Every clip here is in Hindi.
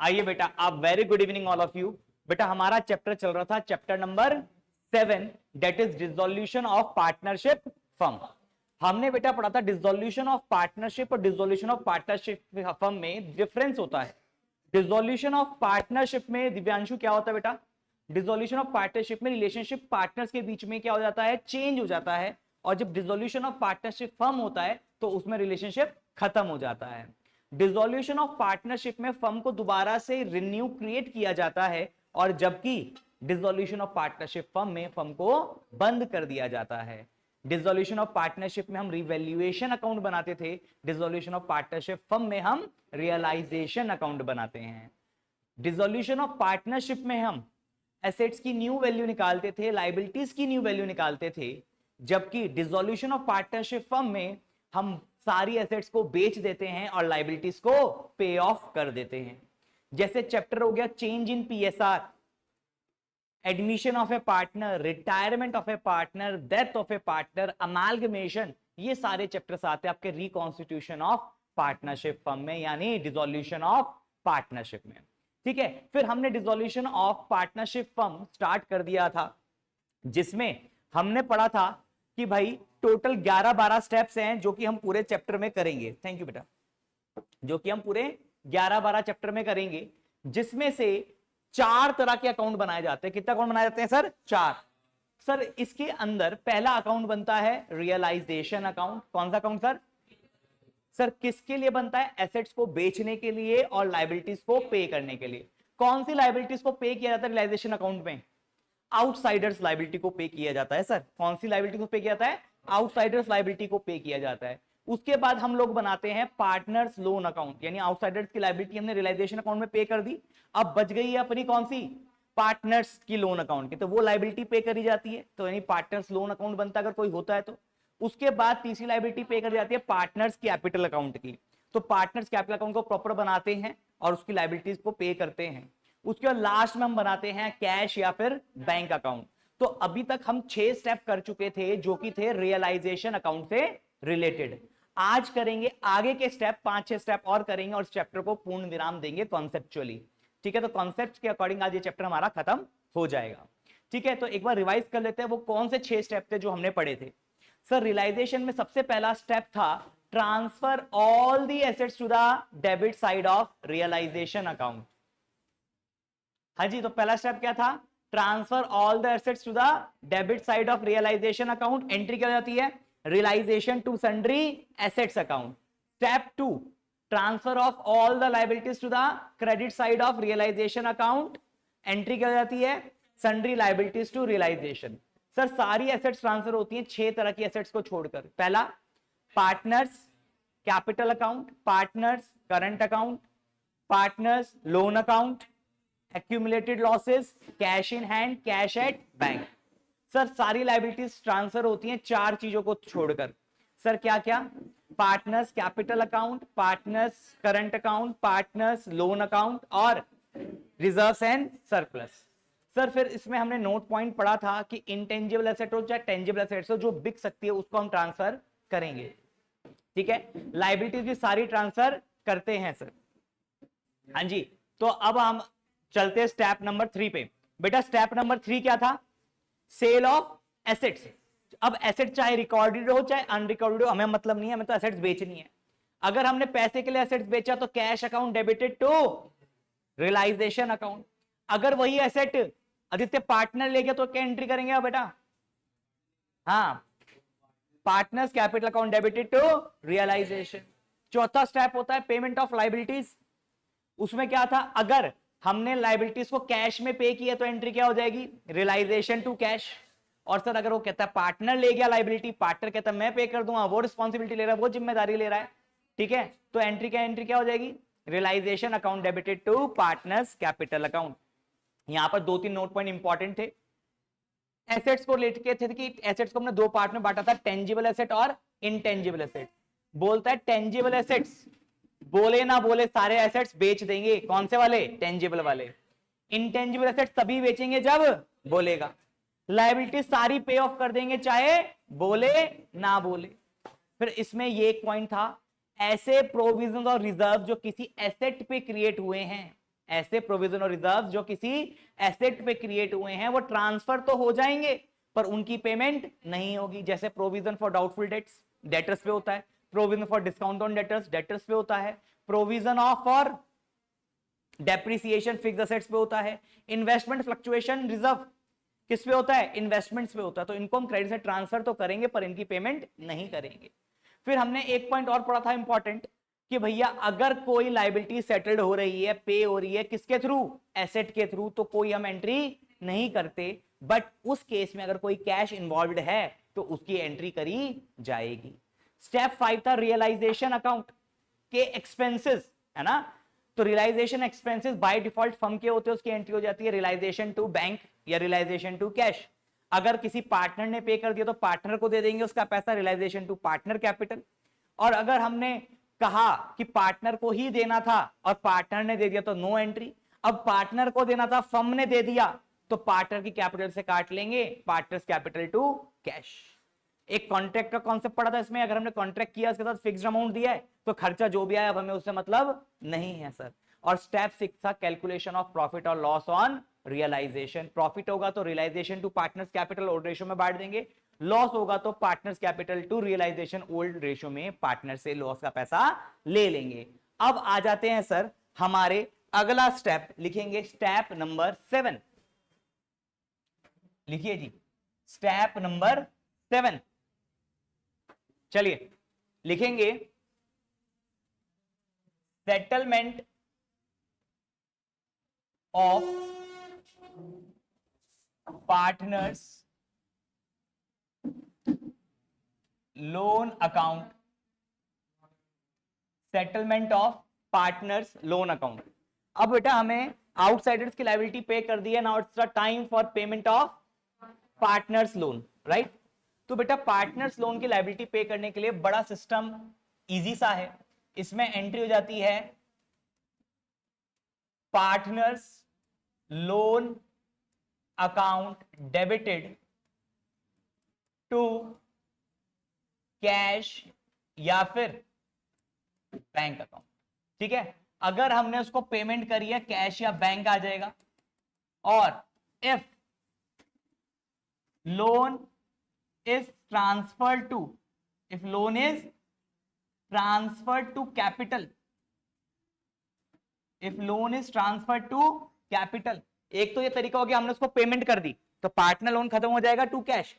आइए बेटा, आप very good evening all of you. बेटा हमारा चैप्टर चल रहा था chapter number 7, that is dissolution of partnership firm. हमने बेटा पढ़ा था डिसोल्यूशन ऑफ पार्टनरशिप और डिसोल्यूशन ऑफ पार्टनरशिप फर्म में डिफरेंस होता है। डिसोल्यूशन ऑफ पार्टनरशिप में दिव्यांशु क्या होता है बेटा? डिसोल्यूशन ऑफ पार्टनरशिप में रिलेशनशिप पार्टनर्स के बीच में क्या हो जाता है? चेंज हो जाता है। और जब डिसोल्यूशन ऑफ पार्टनरशिप फर्म होता है तो उसमें रिलेशनशिप खत्म हो जाता है। डिसोल्यूशन ऑफ पार्टनरशिप में फर्म को दोबारा से रिन्यू क्रिएट किया जाता है, और जबकि डिसोल्यूशन ऑफ पार्टनरशिप फर्म में फर्म को बंद कर दिया जाता है। डिसोल्यूशन ऑफ पार्टनरशिप में हम रिवैल्यूएशन अकाउंट बनाते थे, डिसोल्यूशन ऑफ पार्टनरशिप फर्म में हम रियलाइजेशन अकाउंट बनाते हैं। डिसोल्यूशन ऑफ पार्टनरशिप में हम एसेट्स की न्यू वैल्यू निकालते थे, लायबिलिटीज की न्यू वैल्यू निकालते थे, जबकि डिसोल्यूशन ऑफ पार्टनरशिप फर्म में हम सारी एसेट्स को बेच देते हैं और लायबिलिटीज को पे ऑफ कर देते हैं। जैसे चैप्टर हो गया change in PSR, admission of A partner, retirement of A partner, death of A partner, amalgamation, ये सारे चैप्टर्स आते हैं आपके रिकॉन्स्टिट्यूशन ऑफ पार्टनरशिप फर्म में, यानी डिसोल्यूशन ऑफ पार्टनरशिप में। ठीक है, फिर हमने dissolution of partnership firm start कर दिया था, जिसमें हमने पढ़ा था कि भाई टोटल 11-12 स्टेप्स हैं जो कि हम पूरे चैप्टर में करेंगे। थैंक यू बेटा। जो कि हम पूरे 11-12 चैप्टर में करेंगे, जिसमें से 4 तरह के अकाउंट बनाए जाते हैं। कितना अकाउंट बनाए जाते हैं सर? 4। सर इसके अंदर पहला अकाउंट बनता है रियलाइजेशन अकाउंट। कौन सा अकाउंट सर? सर किसके लिए बनता है? एसेट्स को बेचने के लिए और लायबिलिटीज को पे करने के लिए। कौन सी लायबिलिटीज को पे किया जाता है रियलाइजेशन अकाउंट में? आउटसाइडर्स लायबिलिटी को पे किया जाता है। सर कौन सी लायबिलिटी को पे किया जाता है? आउटसाइडर्स लायबिलिटी को पे किया जाता है। उसके बाद हम लोग बनाते हैं पार्टनर्स लोन अकाउंट, यानी आउटसाइडर्स की लायबिलिटी हमने रियलाइजेशन अकाउंट में पे कर दी, अब बच गई है अपनी कौन सी? पार्टनर्स की लोन अकाउंट की, तो वो लायबिलिटी पे करी जाती है, तो यानी पार्टनर्स लोन अकाउंट बनता है अगर कोई होता है तो। उसके बाद तीसरी लायबिलिटी पे करी जाती है पार्टनर्स कैपिटल अकाउंट की, तो पार्टनर्स कैपिटल अकाउंट को प्रॉपर बनाते हैं और उसकी लायबिलिटीज को पे करते हैं। उसके बाद लास्ट में हम बनाते हैं कैश या फिर बैंक अकाउंट। तो अभी तक हम 6 स्टेप कर चुके थे जो कि थे रियलाइजेशन अकाउंट से रिलेटेड। आज करेंगे आगे के स्टेप, 5-6 स्टेप और करेंगे और इस चैप्टर को पूर्ण विराम देंगे कॉन्सेप्चुअली। ठीक है, तो कॉन्सेप्ट के अकॉर्डिंग आज ये चैप्टर हमारा खत्म हो जाएगा। ठीक है, तो एक बार रिवाइज कर लेते हैं वो कौन से 6 स्टेप थे जो हमने पढ़े थे। सर रियलाइजेशन में सबसे पहला स्टेप था transfer all the assets to the debit side of realisation account. हाँ जी, तो पहला स्टेप क्या था? Transfer all the assets to the debit side of realisation account. Entry क्या जाती है? Realisation to sundry assets account. Step 2, transfer of all the liabilities to the credit side of realisation account. Entry क्या जाती है? Sundry liabilities to realisation. Sir सारी एसेट्स ट्रांसफर होती हैं 6 तरह की एसेट्स को छोड़कर। पहला partners capital account, partners current account, partners loan account, accumulated losses, cash in hand, cash at bank. Sir सारी लायबिलिटीज ट्रांसफर होती हैं 4 चीजों को छोड़कर। सर क्या क्या? Partners capital account, partners current account, partners loan account और रिजर्व्स एंड सरप्लस। सर फिर इसमें हमने नोट पॉइंट पढ़ा था कि इंटेंजिबल एसेट हो चाहे टेंजिबल एसेट हो, जो बिक सकती है उसको हम ट्रांसफर करेंगे। ठीक है, लायबिलिटीज भी सारी ट्रांसफर करते हैं सर। हाँ जी, तो अब हम चलते हैं स्टेप नंबर 3 पे। बेटा स्टेप नंबर 3 क्या था? Sale of assets. अब एसेट चाहे रिकॉर्डेड हो चाहे अनरिकॉर्डेड हो, हमें मतलब नहीं है, हमें तो एसेट्स बेचनी है। अगर हमने पैसे के लिए एसेट्स बेचा तो cash account debited to realisation account. अगर वही एसेट आदित्य पार्टनर ले गया तो क्या एंट्री करेंगे आप बेटा? हाँ, partners capital account debited to realisation. चौथा स्टेप होता है पेमेंट ऑफ लायबिलिटीज। उसमें क्या था? अगर हमने लायबिलिटीज को कैश में पे किया तो एंट्री क्या हो जाएगी? Realisation to cash. और सर अगर वो कहता है पार्टनर ले गया लायबिलिटी, पार्टनर कहता है मैं पे कर दूंगा, वो रिस्पॉन्सिबिलिटी ले रहा है, वो जिम्मेदारी ले रहा है, ठीक है, तो एंट्री क्या हो जाएगी? Realisation account debited to partners capital account. यहां पर 2-3 नोट पॉइंट इंपॉर्टेंट थे। एसेट्स को रिलेट किए थे कि एसेट्स को हमने 2 पार्ट में बांटा था, टेंजिबल एसेट और इनटेंजिबल एसेट। बोलता है टेंजिबल एसेट्स, बोले ना बोले सारे एसेट्स बेच देंगे। कौन से वाले? टेंजिबल वाले। इनटेंजिबल एसेट्स तभी बेचेंगे जब बोलेगा। लायबिलिटी सारी पे ऑफ कर देंगे चाहे बोले ना बोले। फिर इसमें ये एक पॉइंट था, ऐसे प्रोविजन और रिजर्व जो किसी एसेट पे क्रिएट हुए हैं ऐसे प्रोविजन और रिजर्व जो किसी एसेट पे क्रिएट हुए हैं वो ट्रांसफर तो हो जाएंगे पर उनकी पेमेंट नहीं होगी। जैसे provision for doubtful debts debtors पे होता है, provision for discount on debtors debtors पे होता है, provision of for depreciation fixed assets पे होता है, इन्वेस्टमेंट फ्लक्चुएशन रिजर्व किस पे होता है, इन्वेस्टमेंट्स पे होता है। तो इनको हम क्रेडिट से ट्रांसफर तो करेंगे पर इनकी पेमेंट नहीं करेंगे। फिर हमने एक पॉइंट और पढ़ा था इंपॉर्टेंट कि भैया अगर कोई लाइबिलिटी सेटल्ड हो रही है, पे हो रही है किसके थ्रू, एसेट के थ्रू, तो कोई हम एंट्री नहीं करते, बट उस केस में अगर कोई कैश इन्वॉल्व है तो उसकी एंट्री करी जाएगी। स्टेप 5 था रियलाइजेशन अकाउंट के एक्सपेंसेस, है ना। तो realisation expenses by default firm के होते हैं, उसकी एंट्री हो जाती है रियलाइजेशन टू बैंक या रियलाइजेशन टू कैश। अगर किसी पार्टनर ने पे कर दिया तो पार्टनर को दे देंगे उसका पैसा, रियलाइजेशन टू पार्टनर कैपिटल। और अगर हमने कहा कि पार्टनर को ही देना था और पार्टनर ने दे दिया तो नो एंट्री। अब पार्टनर को देना था, फर्म ने दे दिया, तो पार्टनर की कैपिटल से काट लेंगे, पार्टनर्स कैपिटल टू कैश। एक कॉन्ट्रैक्ट का कॉन्सेप्ट पढ़ा था इसमें, अगर हमने कॉन्ट्रैक्ट किया उसके साथ फिक्स्ड अमाउंट दिया है तो खर्चा जो भी आया अब हमें उससे मतलब नहीं है सर। और स्टेप 6 था कैलकुलेशन ऑफ प्रॉफिट और लॉस ऑन रियलाइजेशन। प्रॉफिट होगा तो realisation to partners capital old ratio में बांट देंगे, लॉस होगा तो partners capital to realisation old ratio में पार्टनर से लॉस का पैसा ले लेंगे। अब आ जाते हैं सर हमारे अगला स्टेप, लिखेंगे स्टेप नंबर 7। लिखिए जी स्टेप नंबर 7। चलिए लिखेंगे settlement of partners loan account, settlement of partners loan account. अब बेटा हमें आउटसाइडर्स की लायबिलिटी पे कर दी है, now it's the time for payment of partners loan, right. तो बेटा पार्टनर्स लोन की लायबिलिटी पे करने के लिए बड़ा सिस्टम इजी सा है। इसमें एंट्री हो जाती है partners loan account debited to cash या फिर बैंक अकाउंट, ठीक है। अगर हमने उसको पेमेंट करी है कैश या बैंक आ जाएगा। और if loan is transfer to, if loan is transfer to capital, if loan is transfer to capital, एक तो ये तरीका हो गया हमने उसको पेमेंट कर दी तो पार्टनर लोन खत्म हो जाएगा टू कैश।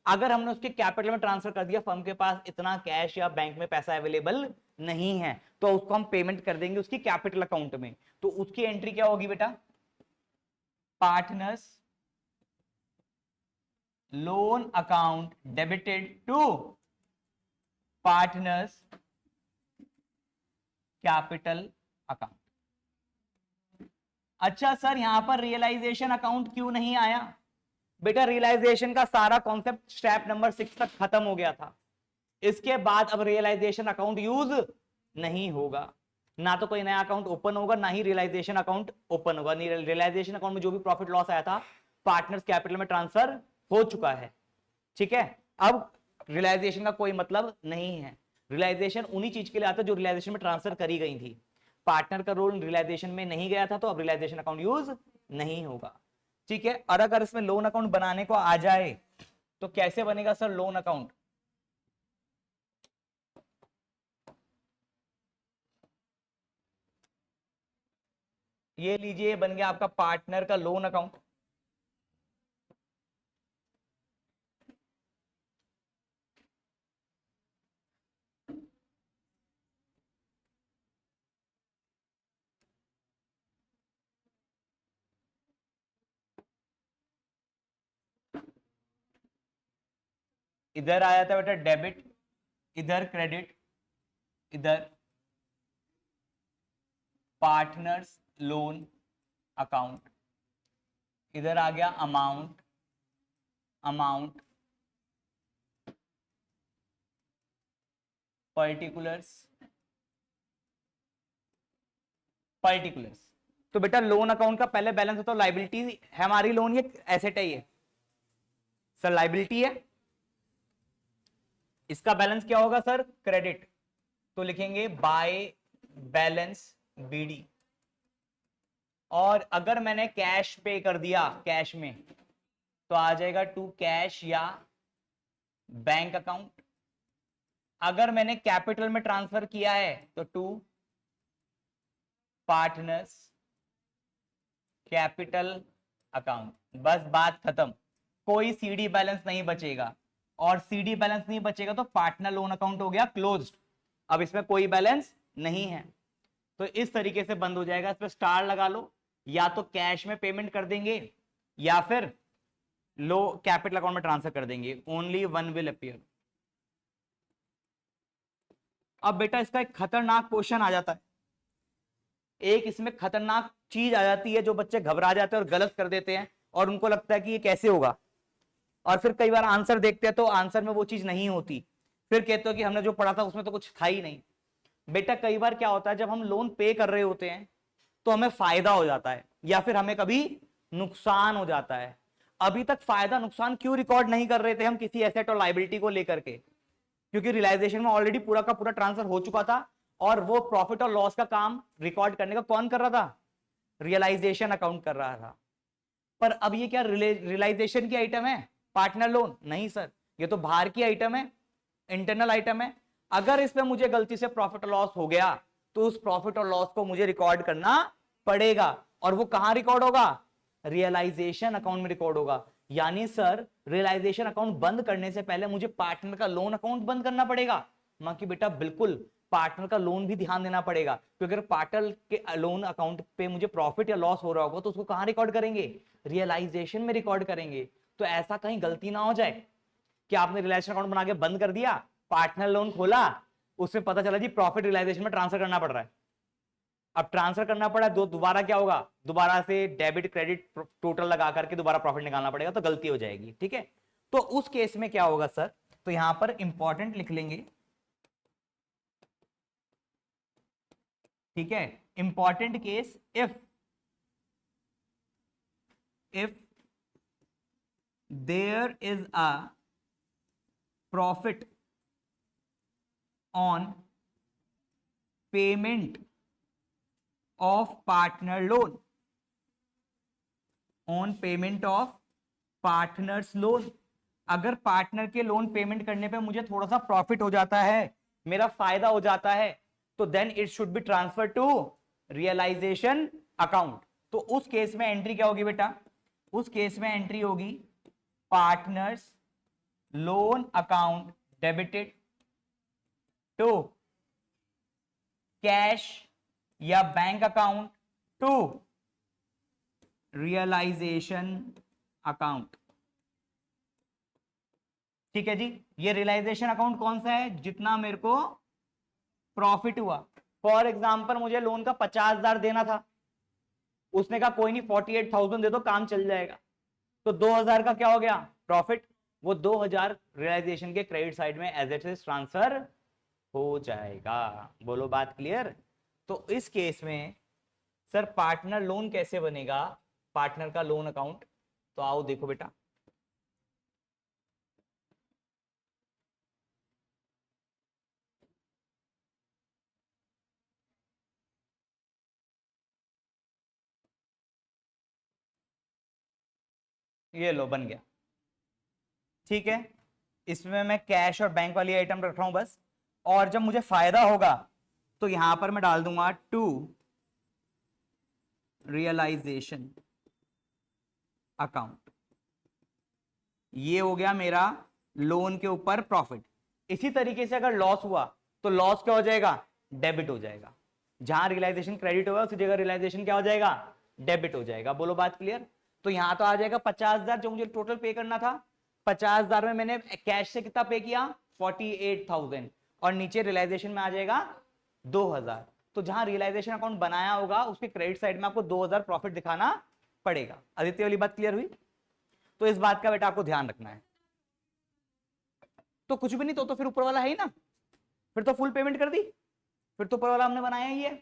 अगर हमने उसके कैपिटल में ट्रांसफर कर दिया, फर्म के पास इतना कैश या बैंक में पैसा अवेलेबल नहीं है, तो उसको हम पेमेंट कर देंगे उसकी कैपिटल अकाउंट में, तो उसकी एंट्री क्या होगी बेटा, partners loan account debited to partners capital account. अच्छा सर यहां पर रियलाइजेशन अकाउंट क्यों नहीं आया? बेटा रियलाइजेशन का सारा कॉन्सेप्ट स्टेप नंबर 6 तक खत्म हो गया था। इसके बाद अब रियलाइजेशन अकाउंट यूज नहीं होगा, ना तो कोई नया अकाउंट ओपन होगा ना ही रियलाइजेशन अकाउंट ओपन होगा। रियलाइजेशन अकाउंट में जो भी प्रॉफिट लॉस आया था पार्टनर्स कैपिटल में ट्रांसफर हो चुका है, ठीक है। अब रियलाइजेशन का कोई मतलब नहीं है। रियलाइजेशन उन्हीं चीज के लिए आता है जो रियलाइजेशन में ट्रांसफर करी गई थी। पार्टनर का रोल रियलाइजेशन में नहीं गया था तो अब रियलाइजेशन अकाउंट यूज नहीं होगा, ठीक है। और अगर इसमें लोन अकाउंट बनाने को आ जाए तो कैसे बनेगा सर लोन अकाउंट? ये लीजिए बन गया आपका पार्टनर का लोन अकाउंट। इधर आया था बेटा डेबिट, इधर क्रेडिट, इधर पार्टनर्स लोन अकाउंट, इधर आ गया अमाउंट, अमाउंट पर्टिकुलर्स, पर्टिकुलर्स। तो बेटा लोन अकाउंट का पहले बैलेंस होता है लाइबिलिटी है हमारी, लोन ये एसेट है, ये सर लाइबिलिटी है, इसका बैलेंस क्या होगा सर क्रेडिट, तो लिखेंगे बाय बैलेंस बीडी। और अगर मैंने कैश पे कर दिया कैश में, तो आ जाएगा टू कैश या बैंक अकाउंट। अगर मैंने कैपिटल में ट्रांसफर किया है तो टू पार्टनर्स कैपिटल अकाउंट। बस बात खत्म, कोई सीडी बैलेंस नहीं बचेगा, और सीडी बैलेंस नहीं बचेगा तो पार्टनर लोन अकाउंट हो गया क्लोज्ड। अब इसमें कोई बैलेंस नहीं है, तो इस तरीके से बंद हो जाएगा। इस पर स्टार लगा लो, या तो कैश में पेमेंट कर देंगे या फिर लो कैपिटल अकाउंट में ट्रांसफर कर देंगे, ओनली वन विल अपीयर। अब बेटा इसका एक खतरनाक क्वेश्चन आ जाता है, एक इसमें खतरनाक चीज आ जाती है, जो बच्चे घबरा जाते हैं और गलत कर देते हैं और उनको लगता है कि ये कैसे होगा, और फिर कई बार आंसर देखते हैं तो आंसर में वो चीज नहीं होती, फिर कहते हो कि हमने जो पढ़ा था उसमें तो कुछ था ही नहीं। बेटा कई बार क्या होता है, जब हम लोन पे कर रहे होते हैं तो हमें फायदा हो जाता है या फिर हमें कभी नुकसान हो जाता है। अभी तक फायदा नुकसान क्यों रिकॉर्ड नहीं कर रहे थे हम किसी एसेट और लाइबिलिटी को लेकर के? क्योंकि रियलाइजेशन में ऑलरेडी पूरा का पूरा ट्रांसफर हो चुका था, और वो प्रॉफिट और लॉस का काम रिकॉर्ड करने का कौन कर रहा था? रियलाइजेशन अकाउंट कर रहा था। पर अब ये क्या रियलाइजेशन की आइटम है? पार्टनर लोन नहीं सर, ये तो बाहर की आइटम है, इंटरनल आइटम है। अगर इसमें मुझे गलती से प्रॉफिट और लॉस हो गया तो उस प्रॉफिट और लॉस को मुझे रिकॉर्ड करना पड़ेगा, और वो कहां रिकॉर्ड होगा? रियलाइजेशन अकाउंट में रिकॉर्ड होगा। यानी सर रियलाइजेशन अकाउंट बंद करने से पहले मुझे पार्टनर का लोन अकाउंट बंद करना पड़ेगा? मां की बेटा बिल्कुल, पार्टनर का लोन भी ध्यान देना पड़ेगा, क्योंकि अगर पार्टनर के लोन अकाउंट पे मुझे प्रॉफिट या लॉस हो रहा होगा तो उसको कहां रिकॉर्ड करेंगे? रियलाइजेशन में रिकॉर्ड करेंगे। तो ऐसा कहीं गलती ना हो जाए कि आपने रियलाइजेशन अकाउंट बना के बंद कर दिया, पार्टनर लोन खोला, उसमें पता चला जी प्रॉफिट रियलाइजेशन में ट्रांसफर करना पड़ रहा है। अब ट्रांसफर करना पड़ा तो दोबारा क्या होगा? दोबारा से डेबिट क्रेडिट टोटल लगा करके दोबारा प्रॉफिट निकालना पड़ेगा, तो गलती हो जाएगी। ठीक है, तो उस केस में क्या होगा सर? तो यहां पर इंपॉर्टेंट लिख लेंगे, ठीक है, important case if there is a profit on payment of partner loan, on payment of partners loan. अगर पार्टनर के लोन पेमेंट करने पे मुझे थोड़ा सा प्रॉफिट हो जाता है, मेरा फायदा हो जाता है, तो then it should be transfer to realisation account. तो उस केस में एंट्री क्या होगी बेटा? उस केस में एंट्री होगी partners loan account debited to cash या bank account to realisation account. ठीक है जी, ये रियलाइजेशन अकाउंट कौन सा है? जितना मेरे को प्रॉफिट हुआ। फॉर एग्जांपल मुझे लोन का 50,000 देना था, उसने कहा कोई नहीं 48,000 दे दो काम चल जाएगा, तो 2,000 का क्या हो गया? प्रॉफिट। वो 2,000 रियलाइजेशन के क्रेडिट साइड में एज इट इज ट्रांसफर हो जाएगा। बोलो बात क्लियर? तो इस केस में सर पार्टनर लोन कैसे बनेगा, पार्टनर का लोन अकाउंट? तो आओ देखो बेटा, ये लो बन गया। ठीक है, इसमें मैं कैश और बैंक वाली आइटम रख रहा हूं बस, और जब मुझे फायदा होगा तो यहां पर मैं डाल दूंगा टू रियलाइजेशन अकाउंट। ये हो गया मेरा लोन के ऊपर प्रॉफिट। इसी तरीके से अगर लॉस हुआ तो लॉस क्या हो जाएगा? डेबिट हो जाएगा। जहां रियलाइजेशन क्रेडिट होगा उसी जगह रियलाइजेशन क्या हो जाएगा? डेबिट हो जाएगा। बोलो बात क्लियर? तो यहां तो आ जाएगा 50,000 जो मुझे टोटल पे करना था, 50,000 में मैंने कैश से कितना पे किया? 48,000, और नीचे रियलाइजेशन में आ जाएगा 2,000। तो जहां रियलाइजेशन अकाउंट बनाया होगा उसके क्रेडिट साइड में आपको 2,000 प्रॉफिट दिखाना पड़ेगा। आदित्य वाली बात क्लियर हुई? तो इस बात का बेटा आपको ध्यान रखना है। तो कुछ भी नहीं तो फिर ऊपर वाला है ही ना, फिर तो फुल पेमेंट कर दी, फिर तो ऊपर वाला हमने बनाया ही है।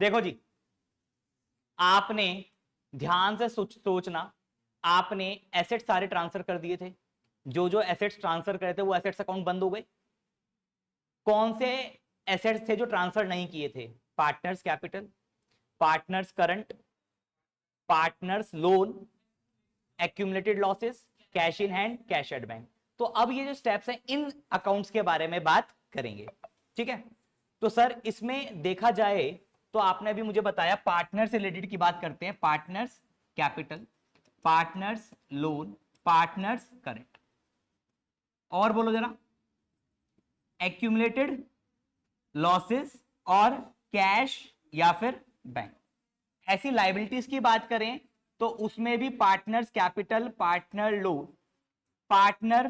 देखो जी, आपने ध्यान से सोचना, आपने एसेट सारे ट्रांसफर कर दिए थे, जो जो एसेट्स ट्रांसफर करे थे वो एसेट्स अकाउंट बंद हो गए। कौन से एसेट्स थे जो ट्रांसफर नहीं किए थे? Partners capital. Partners current, partners loan, accumulated losses, cash in hand, cash at bank. तो अब ये जो स्टेप्स हैं इन अकाउंट्स के बारे में बात करेंगे, ठीक है। तो सर इसमें देखा जाए तो आपने अभी मुझे बताया पार्टनर से रिलेटेड की बात करते हैं, partners capital, partners loan, partners current, और बोलो जरा, एक्यूमुलेटेड लॉसेस और कैश या फिर बैंक। ऐसी लाइबिलिटीज की बात करें तो उसमें भी partners capital, partner loan, partner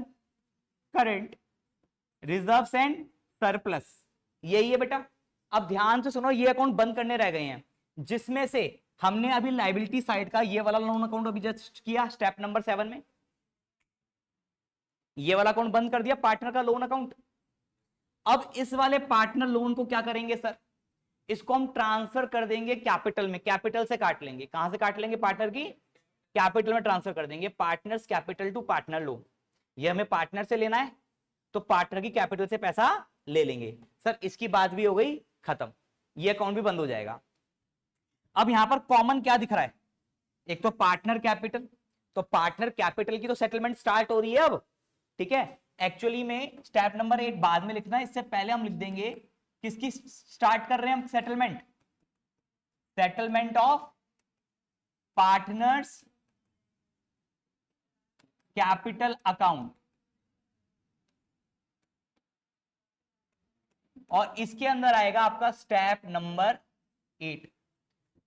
current, reserves and surplus, यही है बेटा। अब ध्यान से सुनो, ये अकाउंट बंद करने रह गए हैं, जिसमें से हमने अभी लाइबिलिटी साइड का ये वाला लोन अकाउंट अभी जस्ट किया स्टेप नंबर 7 में, ये वाला अकाउंट बंद कर दिया, पार्टनर का लोन अकाउंट। अब इस वाले पार्टनर लोन को क्या करेंगे सर, इसको हम ट्रांसफर कर देंगे कैपिटल में, कैपिटल से काट लेंगे। कहां से काट लेंगे, पार्टनर की कैपिटल में ट्रांसफर कर देंगे, partners capital to partner loan. ये हमें पार्टनर से लेना है तो पार्टनर की कैपिटल से पैसा ले लेंगे। सर इसकी बात भी हो गई खत्म, ये अकाउंट भी बंद हो जाएगा। अब यहां पर कॉमन क्या दिख रहा है, एक तो पार्टनर कैपिटल, तो पार्टनर कैपिटल की तो सेटलमेंट स्टार्ट हो रही है अब, ठीक है। एक्चुअली में स्टेप नंबर 8 बाद में लिखना है, इससे पहले हम लिख देंगे किसकी स्टार्ट कर रहे हैं हम settlement, settlement of partners capital account. और इसके अंदर आएगा आपका स्टेप नंबर 8।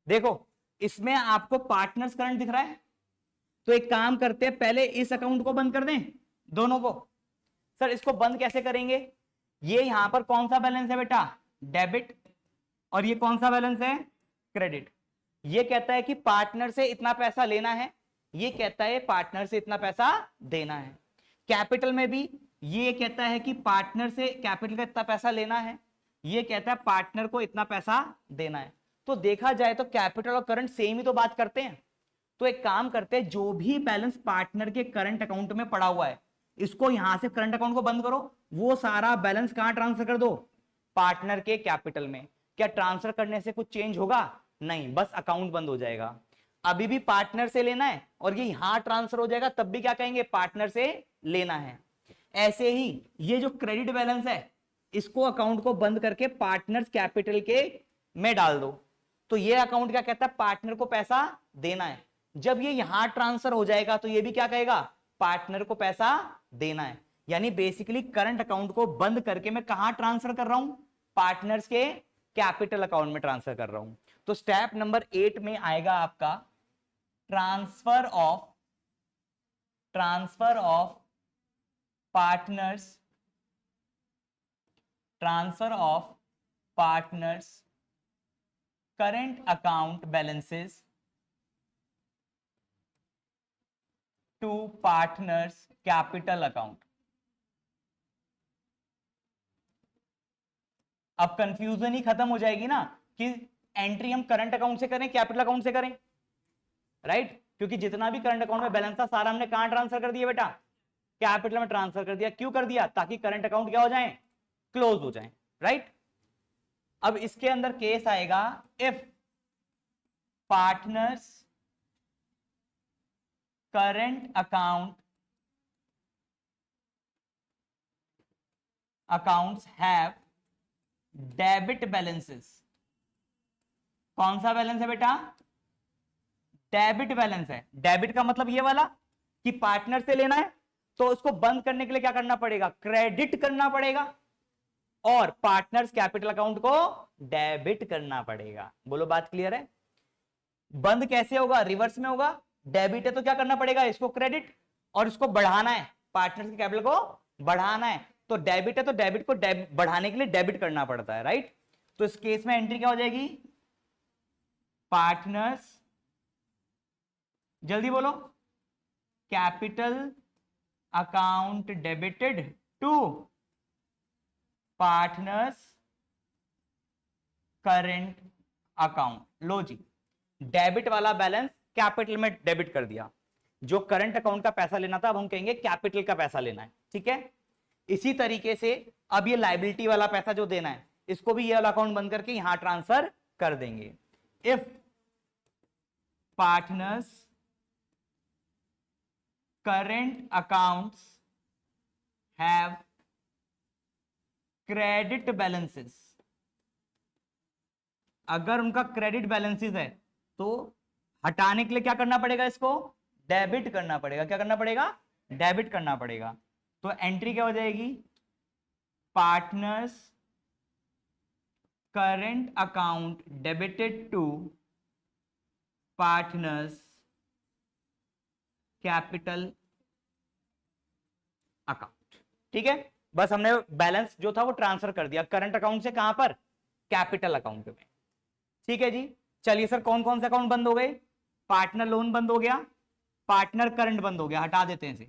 देखो इसमें आपको पार्टनर्स करंट दिख रहा है, तो एक काम करते हैं, पहले इस अकाउंट को बंद कर दें दोनों को। सर इसको बंद कैसे करेंगे, ये यहां पर कौन सा बैलेंस है बेटा, डेबिट, और ये कौन सा बैलेंस है, क्रेडिट। ये कहता है कि पार्टनर से इतना पैसा लेना है, ये कहता है पार्टनर से इतना पैसा देना है। कैपिटल में भी ये कहता है कि पार्टनर से कैपिटल का इतना पैसा लेना है, ये कहता है पार्टनर को इतना पैसा देना है। तो देखा जाए तो कैपिटल और करंट सेम ही तो बात करते हैं। तो एक काम करते हैं, जो भी बैलेंस पार्टनर के करंट अकाउंट में पड़ा हुआ है, इसको यहां से करंट अकाउंट को बंद करो, वो सारा बैलेंस कहां ट्रांसफर कर दो, पार्टनर के कैपिटल में। क्या ट्रांसफर करने से कुछ चेंज होगा, नहीं, बस अकाउंट बंद हो जाएगा। अभी भी पार्टनर से लेना है और ये यहां ट्रांसफर हो जाएगा, तब भी क्या कहेंगे, पार्टनर से लेना है। ऐसे ही ये जो क्रेडिट बैलेंस है, इसको अकाउंट को बंद करके पार्टनर्स कैपिटल के में डाल दो। तो ये अकाउंट क्या कहता है, पार्टनर को पैसा देना है। जब ये यहां ट्रांसफर हो जाएगा तो ये भी क्या कहेगा, पार्टनर को पैसा देना है। यानी बेसिकली करंट अकाउंट को बंद करके मैं कहां ट्रांसफर कर रहा हूं, पार्टनर्स के कैपिटल अकाउंट में ट्रांसफर कर रहा हूं। तो स्टेप नंबर 8 में आएगा आपका transfer of partners current account balances to partners capital account. अब कंफ्यूजन ही खत्म हो जाएगी ना कि एंट्री हम करंट अकाउंट से करें कैपिटल अकाउंट से करें, राइट। क्योंकि जितना भी करंट अकाउंट में बैलेंस था सारा हमने कहां ट्रांसफर कर दिया बेटा, कैपिटल में ट्रांसफर कर दिया। क्यों कर दिया, ताकि करंट अकाउंट क्या हो जाए, क्लोज हो जाए, राइट। अब इसके अंदर केस आएगा if partners current accounts have debit balances. कौन सा बैलेंस है बेटा, डेबिट बैलेंस है। डेबिट का मतलब ये वाला कि पार्टनर से लेना है, तो उसको बंद करने के लिए क्या करना पड़ेगा, क्रेडिट करना पड़ेगा, और पार्टनर्स कैपिटल अकाउंट को डेबिट करना पड़ेगा। बोलो बात क्लियर है। बंद कैसे होगा, रिवर्स में होगा। डेबिट है तो क्या करना पड़ेगा, इसको क्रेडिट, और इसको बढ़ाना है, पार्टनर्स के कैपिटल को बढ़ाना है। तो डेबिट है तो डेबिट को बढ़ाने के लिए डेबिट करना पड़ता है, राइट। तो इस केस में एंट्री क्या हो जाएगी, पार्टनर्स, जल्दी बोलो, capital account debited to partners current account. लो जी, डेबिट वाला बैलेंस कैपिटल में डेबिट कर दिया, जो करंट अकाउंट का पैसा लेना था अब हम कहेंगे कैपिटल का पैसा लेना है, ठीक है। इसी तरीके से अब ये लायबिलिटी वाला पैसा जो देना है, इसको भी ये वाला अकाउंट बंद करके यहां ट्रांसफर कर देंगे। If partners current accounts have credit balances, अगर उनका क्रेडिट बैलेंसेस है तो हटाने के लिए क्या करना पड़ेगा, इसको डेबिट करना पड़ेगा। क्या करना पड़ेगा, डेबिट करना पड़ेगा। तो एंट्री क्या हो जाएगी, partners current account debited to partners capital account. ठीक है, बस हमने बैलेंस जो था वो ट्रांसफर कर दिया करंट अकाउंट से कहां पर, कैपिटल अकाउंट में। ठीक है जी, चलिए सर कौन कौन से अकाउंट बंद हो गए, पार्टनर लोन बंद हो गया, पार्टनर करंट बंद हो गया, हटा देते हैं इसे।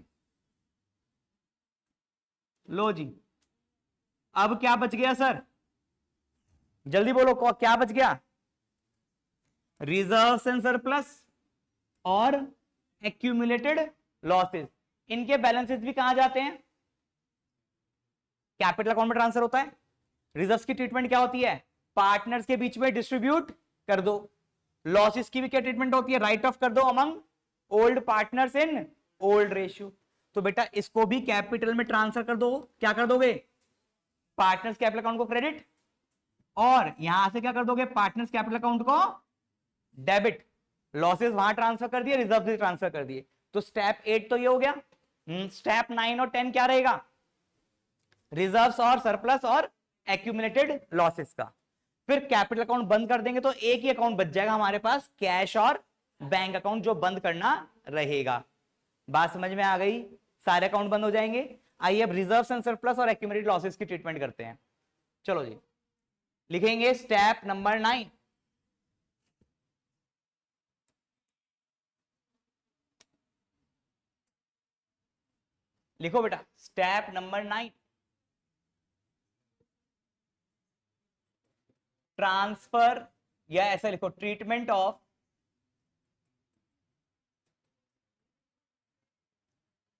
लो जी, अब क्या बच गया सर, जल्दी बोलो क्या बच गया, रिजर्व्स एंड सरप्लस और एक्यूमुलेटेड लॉसेस। इनके बैलेंसेस भी कहां जाते हैं, कैपिटल अकाउंट में ट्रांसफर होता है। रिजर्व्स की ट्रीटमेंट क्या होती है, पार्टनर्स के बीच में डिस्ट्रीब्यूट कर दो। लॉसेस की भी क्या ट्रीटमेंट होती है, राइट ऑफ कर दो among old partners in old ratio. तो बेटा इसको भी कैपिटल में ट्रांसफर कर दो। क्या कर दोगे, पार्टनर्स कैपिटल अकाउंट को क्रेडिट, और यहां से क्या कर दोगे, पार्टनर्स कैपिटल अकाउंट को डेबिट। लॉसेस वहां ट्रांसफर कर दिए, रिजर्व भी ट्रांसफर कर दिए। तो स्टेप 8 तो ये हो गया। स्टेप 9 और 10 क्या रहेगा, रिजर्व्स और सरप्लस और एक्यूमुलेटेड लॉसेस का। फिर कैपिटल अकाउंट बंद कर देंगे तो एक ही अकाउंट बच जाएगा हमारे पास, कैश और बैंक अकाउंट, जो बंद करना रहेगा। बात समझ में आ गई, सारे अकाउंट बंद हो जाएंगे। आइए अब रिजर्व्स एंड सरप्लस और एक्यूमुलेटेड लॉसेस की ट्रीटमेंट करते हैं। चलो जी, लिखेंगे स्टेप नंबर 9। लिखो बेटा स्टेप नंबर 9, ट्रांसफर, या ऐसा लिखो treatment of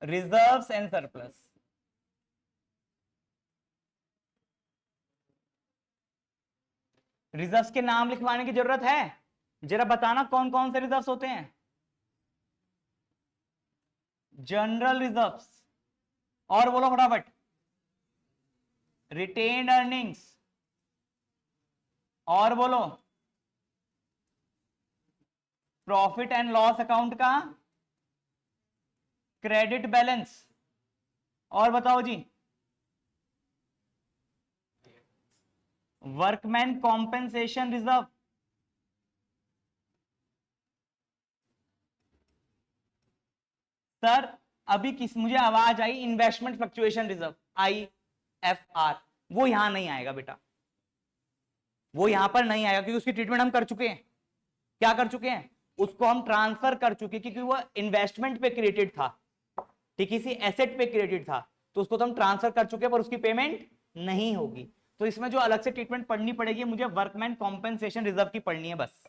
reserves and surplus. Reserves के नाम लिखवाने की जरूरत है, जरा बताना कौन कौन से रिजर्व्स होते हैं, जनरल रिजर्व्स, और बोलो फटाफट, रिटेन्ड अर्निंग्स, और बोलो प्रॉफिट एंड लॉस अकाउंट का क्रेडिट बैलेंस, और बताओ जी वर्कमैन कॉम्पेंसेशन रिजर्व, सर अभी मुझे आवाज आई इन्वेस्टमेंट फ्लक्चुएशन रिजर्व, IFR, वो यहां नहीं आएगा बेटा, वो यहां पर नहीं आएगा क्योंकि उसकी ट्रीटमेंट हम कर चुके हैं। क्या कर चुके हैं, उसको हम ट्रांसफर कर चुके, क्योंकि वो इन्वेस्टमेंट पे क्रिएटेड था, ठीक, किसी एसेट पे क्रिएटेड था, तो उसको तो हम ट्रांसफर कर चुके हैं, पर उसकी पेमेंट नहीं होगी। तो इसमें जो अलग से ट्रीटमेंट पढ़नी पड़ेगी मुझे, वर्कमैन कॉम्पेंसेशन रिजर्व की पढ़नी है बस।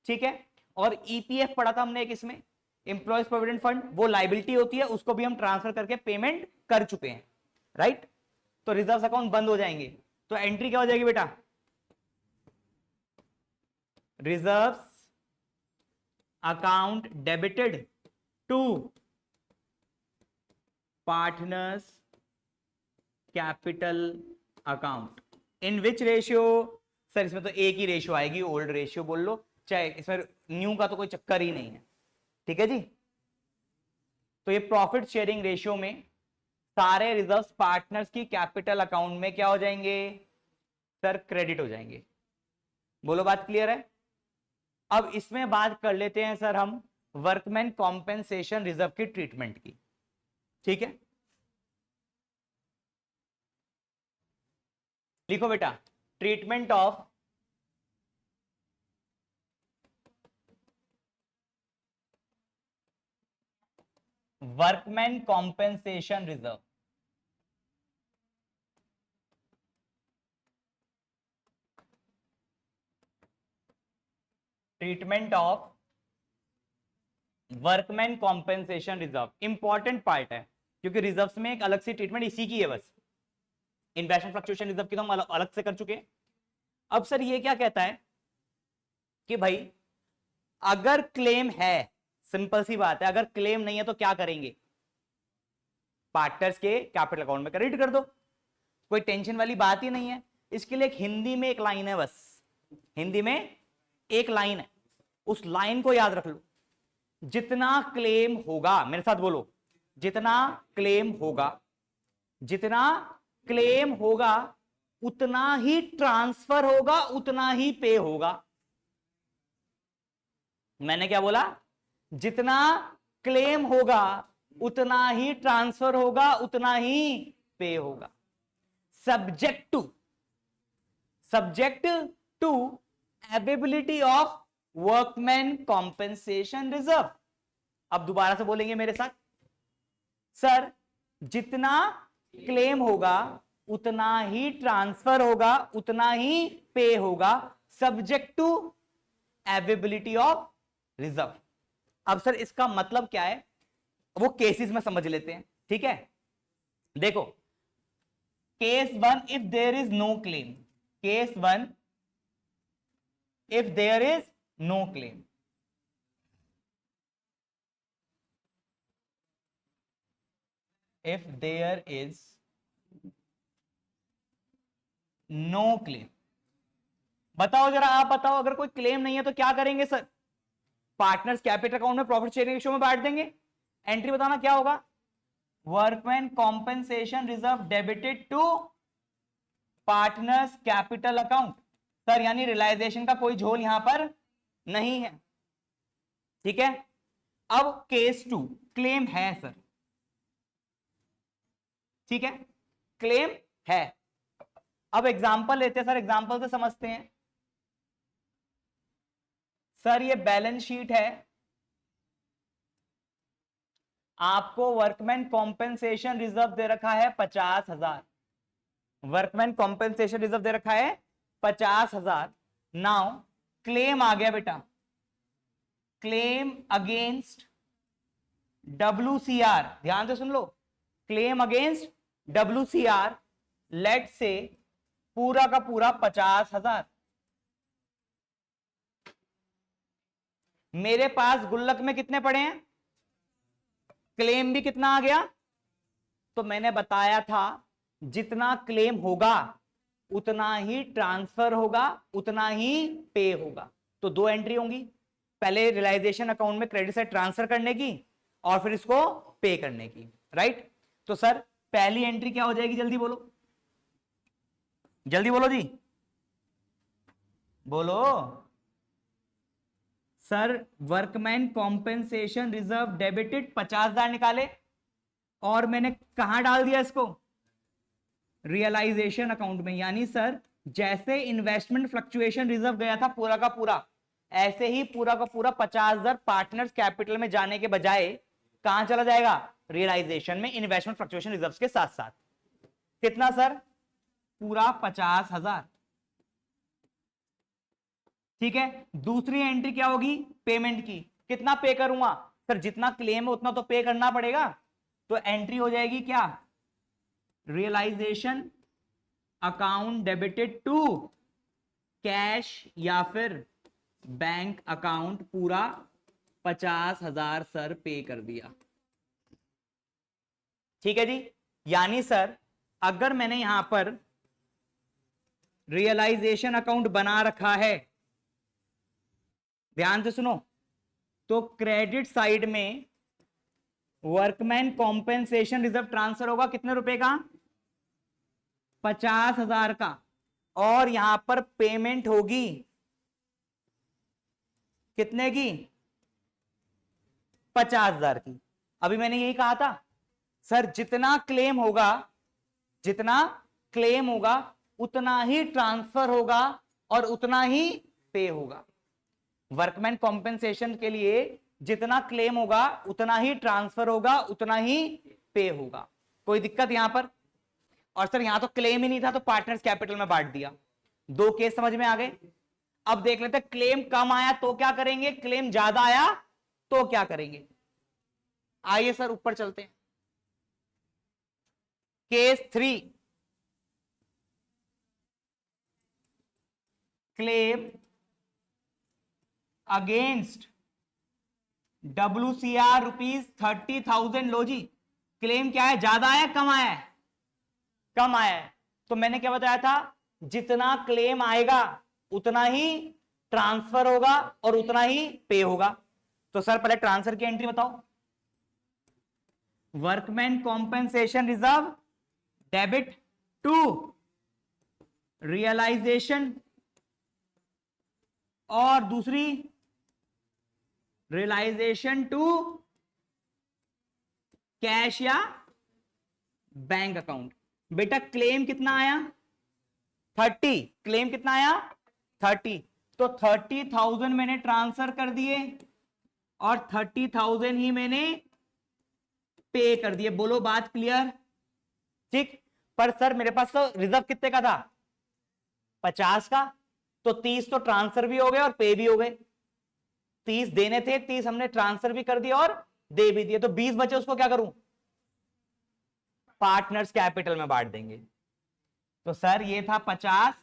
ठीक है, और EPF पढ़ा था हमने एक, इसमें एम्प्लॉयज प्रोविडेंट फंड, वो लाइबिलिटी होती है, उसको भी हम ट्रांसफर करके पेमेंट कर चुके हैं, राइट। तो रिजर्व अकाउंट बंद हो जाएंगे। तो एंट्री क्या हो जाएगी बेटा, reserves account debited to partners capital account, in which ratio, sir इसमें तो एक ही रेशियो आएगी, ओल्ड रेशियो बोल लो, चाहे इसमें न्यू का तो कोई चक्कर ही नहीं है। ठीक है जी, तो ये प्रॉफिट शेयरिंग रेशियो में सारे रिजर्व्स पार्टनर्स की कैपिटल अकाउंट में क्या हो जाएंगे, सर क्रेडिट हो जाएंगे। बोलो बात क्लियर है। अब इसमें बात कर लेते हैं सर हम वर्कमैन कॉम्पेंसेशन रिजर्व की ट्रीटमेंट की। ठीक है, लिखो बेटा treatment of workman compensation reserve. Treatment of workman compensation reserve important part है, क्योंकि रिजर्व्स में एक अलग से ट्रीटमेंट इसी की है बस। इन्वेस्टमेंट फ्लक्चुएशन रिजर्व की तो हम अलग से कर चुके हैं। अब सर ये क्या कहता है, कि भाई अगर क्लेम है, सिंपल सी बात है, अगर क्लेम नहीं है तो क्या करेंगे, पार्टनर्स के कैपिटल अकाउंट में क्रेडिट कर दो, कोई टेंशन वाली बात ही नहीं है। इसके लिए एक हिंदी में एक लाइन है, बस हिंदी में एक लाइन है, उस लाइन को याद रख लो। जितना क्लेम होगा, मेरे साथ बोलो, जितना क्लेम होगा, जितना क्लेम होगा उतना ही ट्रांसफर होगा, उतना ही पे होगा। मैंने क्या बोला, जितना क्लेम होगा उतना ही ट्रांसफर होगा, उतना ही पे होगा। Subject to availability of workman compensation reserve. अब दोबारा से बोलेंगे मेरे साथ, सर जितना क्लेम होगा उतना ही ट्रांसफर होगा, उतना ही पे होगा, subject to availability of reserve. अब सर इसका मतलब क्या है, वो केसेस में समझ लेते हैं, ठीक है। देखो, case one, if there is no claim, case one if there is no claim, if there is no claim, बताओ जरा, आप बताओ, अगर कोई क्लेम नहीं है तो क्या करेंगे सर, पार्टनर्स कैपिटल अकाउंट में प्रॉफिट शेयरिंग रेशियो में बांट देंगे। एंट्री बताना क्या होगा, workman compensation reserve debited to partners capital account. Sir यानी रियलाइजेशन का कोई झोल यहां पर नहीं है, ठीक है। अब केस टू, क्लेम है सर, ठीक है, क्लेम है। अब एग्जांपल लेते हैं सर, एग्जांपल से समझते हैं। सर ये बैलेंस शीट है, आपको वर्कमैन कॉम्पेंसेशन रिजर्व दे रखा है 50,000, वर्कमैन कॉम्पेंसेशन रिजर्व दे रखा है 50,000। नाउ क्लेम आ गया बेटा, क्लेम अगेंस्ट WCR, ध्यान से सुन लो, क्लेम अगेंस्ट WCR, लेट से पूरा का पूरा 50,000। मेरे पास गुल्लक में कितने पड़े हैं, क्लेम भी कितना आ गया, तो मैंने बताया था जितना क्लेम होगा उतना ही ट्रांसफर होगा, उतना ही पे होगा। तो दो एंट्री होंगी, पहले रियलाइजेशन अकाउंट में क्रेडिट से ट्रांसफर करने की और फिर इसको पे करने की, राइट। तो सर पहली एंट्री क्या हो जाएगी, जल्दी बोलो, जल्दी बोलो जी, बोलो sir. Workman compensation reserve debited 50,000 निकाले और मैंने कहां डाल दिया इसको, रियलाइजेशन अकाउंट में। यानी सर जैसे इन्वेस्टमेंट फ्लक्चुएशन रिजर्व गया था पूरा का पूरा, ऐसे ही पूरा का पूरा 50,000 पार्टनर्स कैपिटल में जाने के बजाय कहां चला जाएगा, रियलाइजेशन में, इन्वेस्टमेंट फ्लक्चुएशन रिजर्व के साथ साथ। कितना सर, पूरा 50,000, ठीक है। दूसरी एंट्री क्या होगी, पेमेंट की, कितना पे करूंगा सर, जितना क्लेम है उतना तो पे करना पड़ेगा। तो एंट्री हो जाएगी क्या, realisation account debited to cash या फिर बैंक अकाउंट, पूरा 50,000 सर पे कर दिया, ठीक है जी। यानी सर अगर मैंने यहां पर रियलाइजेशन अकाउंट बना रखा है, ध्यान से सुनो, तो क्रेडिट साइड में वर्कमैन कॉम्पेंसेशन रिजर्व ट्रांसफर होगा कितने रुपए का, 50,000 का, और यहां पर पेमेंट होगी कितने की, 50,000 की। अभी मैंने यही कहा था सर, जितना क्लेम होगा, जितना क्लेम होगा उतना ही ट्रांसफर होगा और उतना ही पे होगा। वर्कमैन कॉम्पेंसेशन के लिए जितना क्लेम होगा उतना ही ट्रांसफर होगा, उतना ही पे होगा। कोई दिक्कत यहां पर। और सर यहां तो क्लेम ही नहीं था तो पार्टनर्स कैपिटल में बांट दिया। दो केस समझ में आ गए। अब देख लेते हैं, क्लेम कम आया तो क्या करेंगे, क्लेम ज्यादा आया तो क्या करेंगे। आइए सर ऊपर चलते हैं। Case 3, claim against WCR ₹30,000। लो जी, क्लेम क्या है, ज्यादा आया कम आया है? कम आया है। तो मैंने क्या बताया था, जितना क्लेम आएगा उतना ही ट्रांसफर होगा और उतना ही पे होगा। तो सर पहले ट्रांसफर की एंट्री बताओ। Workman compensation reserve debit to realisation, और दूसरी रियलाइजेशन टू कैश या बैंक अकाउंट। बेटा क्लेम कितना आया, 30। क्लेम कितना आया, 30। तो 30,000 मैंने ट्रांसफर कर दिए और 30,000 ही मैंने पे कर दिए। बोलो बात क्लियर? ठीक। पर सर मेरे पास तो रिजर्व कितने का था, 50 का। तो 30 तो ट्रांसफर भी हो गए और पे भी हो गए। 30 देने थे, 30 हमने ट्रांसफर भी कर दिया और दे भी दिए। तो 20 बचे, उसको क्या करूं, पार्टनर्स कैपिटल में बांट देंगे। तो सर ये था 50,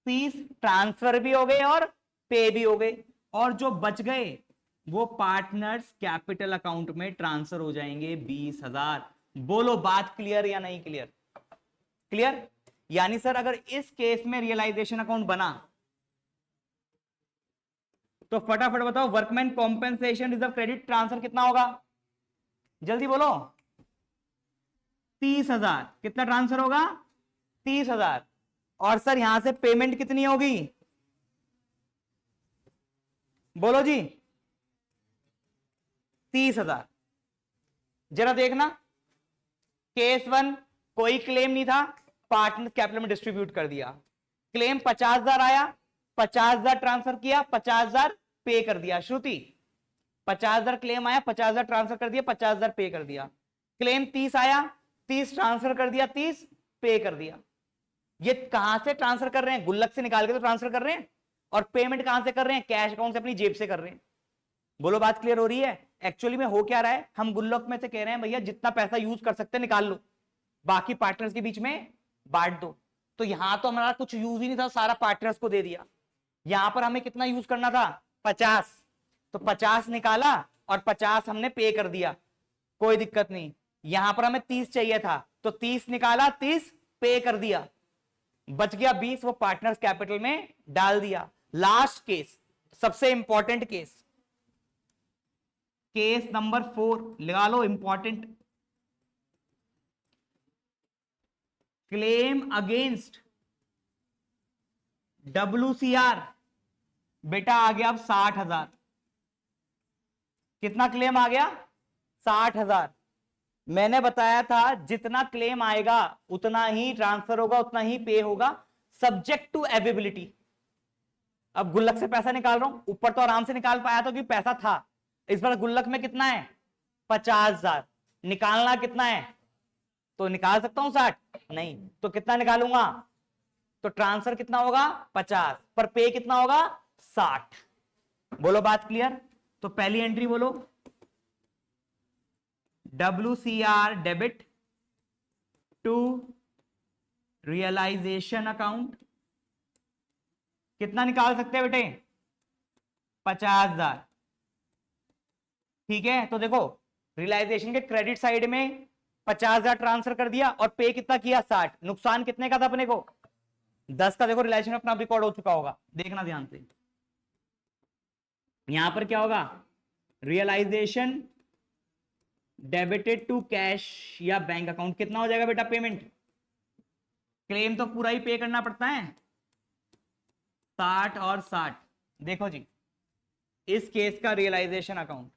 30 ट्रांसफर भी हो गए और पे भी हो गए, और जो बच गए वो पार्टनर्स कैपिटल अकाउंट में ट्रांसफर हो जाएंगे 20,000। बोलो बात क्लियर या नहीं क्लियर? क्लियर। यानी सर अगर इस केस में रियलाइजेशन अकाउंट बना तो फटाफट बताओ, workman compensation reserve credit transfer कितना होगा, जल्दी बोलो। 30,000। कितना ट्रांसफर होगा, 30,000। और सर यहां से पेमेंट कितनी होगी, बोलो जी, 30,000। जरा देखना, केस 1 कोई क्लेम नहीं था, पार्टनर कैपिटल में डिस्ट्रीब्यूट कर दिया। क्लेम 50,000 आया, 50,000 ट्रांसफर किया, 50,000 पे कर दिया। श्रुति 50,000 क्लेम आया, 50,000 ट्रांसफर कर दिया, 50,000 पे कर दिया। क्लेम 30 आया, 30 ट्रांसफर कर दिया, 30 पे कर दिया। ये कहां से ट्रांसफर कर रहे हैं, गुल्लक से निकाल के तो ट्रांसफर कर रहे हैं। और पेमेंट कहां से कर रहे हैं, कैश अकाउंट से अपनी जेब से कर रहे हैं। बोलो बात क्लियर हो रही है? एक्चुअली में हो क्या रहा है, हम गुल्लक में से कह रहे हैं भैया जितना पैसा यूज कर सकते हैं निकाल लो, बाकी पार्टनर्स के बीच में बांट दो। तो यहां तो हमारा कुछ यूज ही नहीं था, सारा पार्टनर्स को दे दिया। यहां पर हमें कितना यूज करना था, 50। तो 50 निकाला और 50 हमने पे कर दिया, कोई दिक्कत नहीं। यहां पर हमें 30 चाहिए था, तो 30 निकाला, 30 पे कर दिया, बच गया 20, वो पार्टनर्स कैपिटल में डाल दिया। लास्ट केस, सबसे इंपॉर्टेंट केस, केस नंबर 4 लगा लो, इंपॉर्टेंट। Claim against WCR। बेटा आ गया अब 60,000। कितना क्लेम आ गया, 60,000। मैंने बताया था जितना क्लेम आएगा उतना ही ट्रांसफर होगा, उतना ही पे होगा, सब्जेक्ट टू अवेलेबिलिटी। अब गुल्लक से पैसा निकाल रहा हूं, ऊपर तो आराम से निकाल पाया था क्योंकि पैसा था। इस बार गुल्लक में कितना है, 50,000। निकालना कितना है, तो निकाल सकता हूं 60, नहीं तो कितना निकालूंगा, तो ट्रांसफर कितना होगा 50, पर पे कितना होगा 60। बोलो बात क्लियर? तो पहली एंट्री बोलो, WCR debit to realisation account. कितना निकाल सकते हैं बेटे, 50,000। ठीक है, तो देखो रियलाइजेशन के क्रेडिट साइड में 50,000 ट्रांसफर कर दिया और पे कितना किया, 60। नुकसान कितने का था अपने को, 10 का। देखो रियलाइजेशन अपना रिकॉर्ड हो चुका होगा, देखना ध्यान से। यहां पर क्या होगा, रियलाइजेशन डेबिटेड टू कैश या बैंक अकाउंट। कितना हो जाएगा बेटा पेमेंट, क्लेम तो पूरा ही पे करना पड़ता है, 60 और 60। देखो जी, इस केस का realisation account,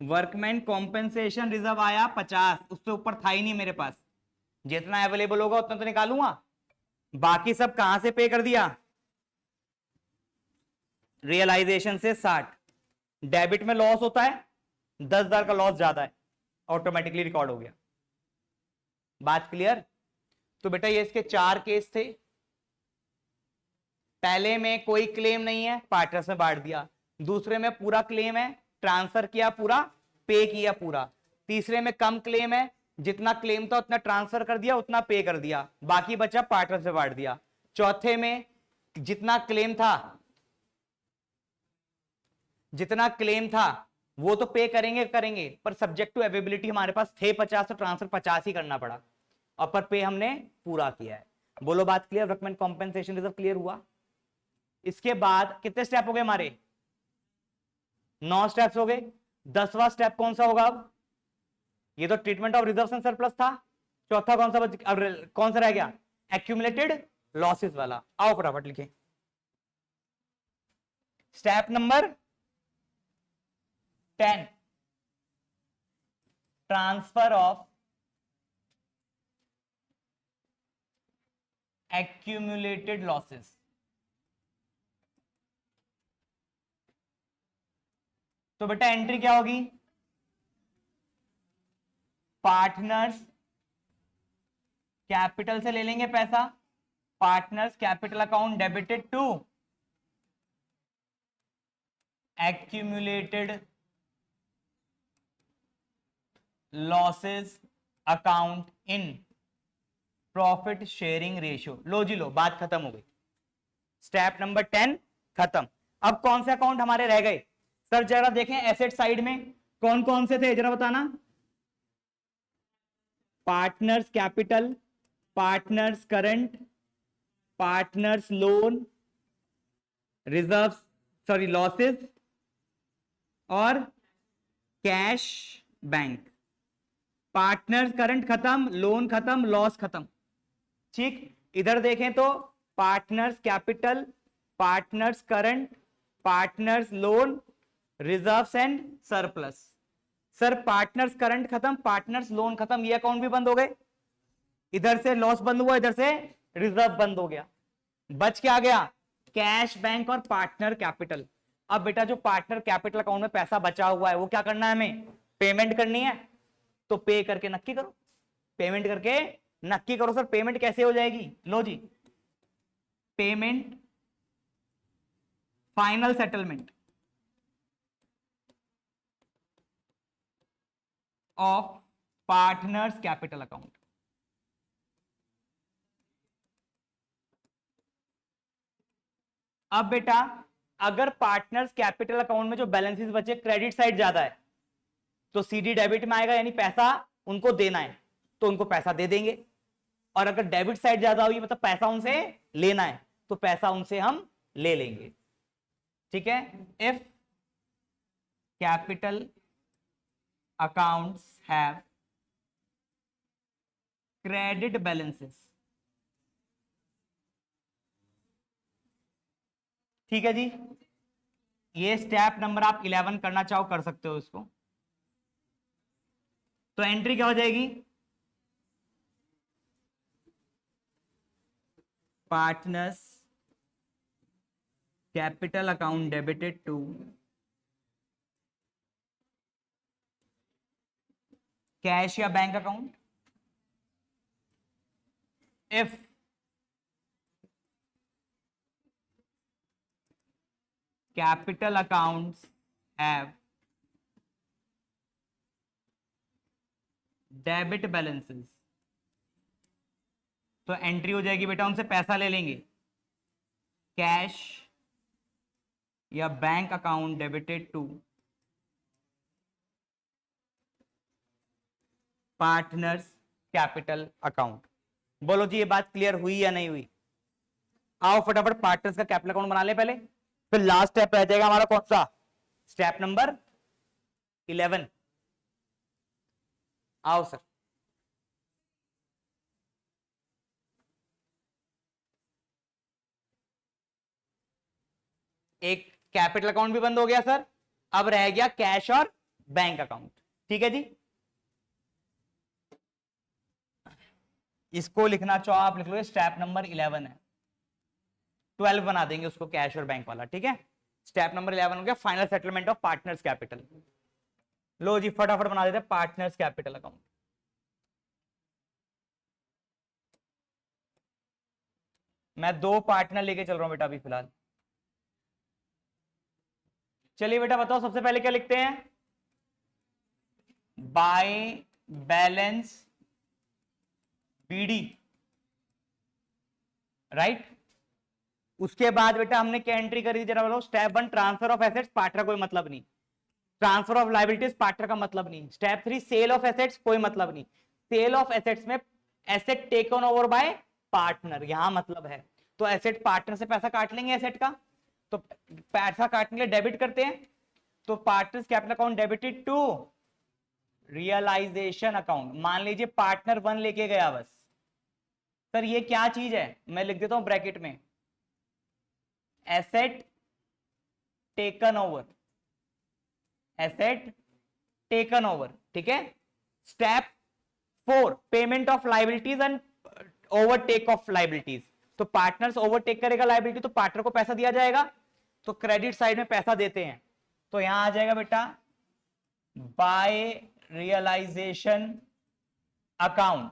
workman compensation reserve आया 50, उससे ऊपर था ही नहीं मेरे पास। जितना अवेलेबल होगा उतना तो निकालूंगा, बाकी सब कहां से पे कर दिया, रियलाइजेशन से 60। डेबिट में लॉस होता है, 10,000 का लॉस ज्यादा है, ऑटोमेटिकली रिकॉर्ड हो गया। बात क्लियर? तो बेटा ये इसके 4 केस थे। पहले में कोई क्लेम नहीं है, पार्टनर्स में बांट दिया। दूसरे में पूरा क्लेम है, ट्रांसफर किया पूरा, पे किया पूरा। तीसरे में कम क्लेम है, जितना क्लेम था उतना ट्रांसफर कर दिया, उतना पे कर दिया, बाकी बचा पार्टनर्स में बांट दिया। चौथे में जितना क्लेम था वो तो पे करेंगे, पर सब्जेक्ट टू अवेबिलिटी हमारे पास थे 50, तो ट्रांसफर 50 ही करना पड़ा, और पर पे हमने पूरा किया है। बोलो बात clear? Workman compensation reserve clear हुआ? इसके बाद कितने स्टेप हो गए हमारे? 9 स्टेप्स हो गए। 10वां स्टेप कौन सा होगा? अब ये तो treatment of reserves and surplus था। चौथा कौन सा कौन सा रह गया? एक्यूमुलेटेड लॉसेस वाला। आओ फटाफट लिखें। Step number 10, transfer of accumulated losses. तो बेटा एंट्री क्या होगी? पार्टनर्स कैपिटल से ले लेंगे पैसा, partners capital account debited to accumulated losses account in profit sharing ratio। लो जी लो, बात खत्म हो गई। स्टेप नंबर 10 खत्म। अब कौन से अकाउंट हमारे रह गए? सर जरा देखें एसेट साइड में कौन कौन से थे, जरा बताना। Partners capital, partners current, partners loan, reserve sorry losses, और कैश बैंक। पार्टनर्स करंट खत्म, लोन खत्म, लॉस खत्म। ठीक, इधर देखें तो partners capital, partners current, partners loan, reserves and surplus. Sir partners current खत्म, पार्टनर्स लोन खत्म, ये अकाउंट भी बंद हो गए। इधर से लॉस बंद हुआ, इधर से रिजर्व बंद हो गया। बच क्या गया? कैश बैंक और पार्टनर कैपिटल। अब बेटा जो पार्टनर कैपिटल अकाउंट में पैसा बचा हुआ है वो क्या करना है? हमें पेमेंट करनी है। तो पे करके नक्की करो, पेमेंट करके नक्की करो। सर पेमेंट कैसे हो जाएगी? लो जी, payment final settlement of partners capital account. अब बेटा अगर पार्टनर्स कैपिटल अकाउंट में जो बैलेंसेस बचे क्रेडिट साइड ज्यादा है तो सीडी डेबिट में आएगा, यानी पैसा उनको देना है तो उनको पैसा दे देंगे। और अगर डेबिट साइड ज्यादा हुई मतलब पैसा उनसे लेना है तो पैसा उनसे हम ले लेंगे। ठीक है, if capital accounts have credit balances. ठीक है जी, ये स्टेप नंबर आप 11 करना चाहो कर सकते हो इसको। तो एंट्री क्या हो जाएगी? Partners capital account debited to cash या bank account if capital accounts have debit balances. तो एंट्री हो जाएगी बेटा, उनसे पैसा ले लेंगे, कैश या bank account debited to partners capital account. बोलो जी ये बात क्लियर हुई या नहीं हुई? आओ फटाफट पार्टनर्स का कैपिटल अकाउंट बना ले पहले, फिर लास्ट स्टेप रह जाएगा हमारा कौन सा? Step number 11। आओ सर। एक कैपिटल अकाउंट भी बंद हो गया सर, अब रह गया कैश और बैंक अकाउंट। ठीक है जी, इसको लिखना चाहो आप लिख लो, स्टेप नंबर 11 है। 12 बना देंगे उसको कैश और बैंक वाला। ठीक है, स्टेप नंबर 11 हो गया final settlement of partners capital. लो जी फटाफट बना देते हैं पार्टनर्स कैपिटल अकाउंट। मैं 2 पार्टनर लेके चल रहा हूं बेटा अभी फिलहाल। चलिए बेटा बताओ सबसे पहले क्या लिखते हैं? By balance BD, right. उसके बाद बेटा हमने क्या एंट्री करी जरा बोलो। Step 1 transfer of assets, partner कोई मतलब नहीं। ट्रांसफर ऑफ लायबिलिटीज, पार्टनर का मतलब नहीं। स्टेप 3 सेल ऑफ एसेट्स, कोई मतलब नहीं। सेल ऑफ एसेट्स में asset taken over by partner, यहां मतलब है। तो एसेट पार्टनर से पैसा काट लेंगे एसेट का, तो पैसा काटने के लिए डेबिट करते हैं, तो partners capital account debited to realisation account. मान लीजिए पार्टनर 1 लेके गया, बस सर ये क्या चीज है, मैं लिख देता हूं ब्रैकेट में, asset taken over, asset taken over, ठीक है। Step 4 payment of liabilities and overtake of liabilities. तो पार्टनर्स ओवरटेक करेगा लाइबिलिटी, तो पार्टनर को पैसा दिया जाएगा, तो क्रेडिट साइड में पैसा देते हैं, तो यहां आ जाएगा बेटा बाय रियलाइजेशन अकाउंट।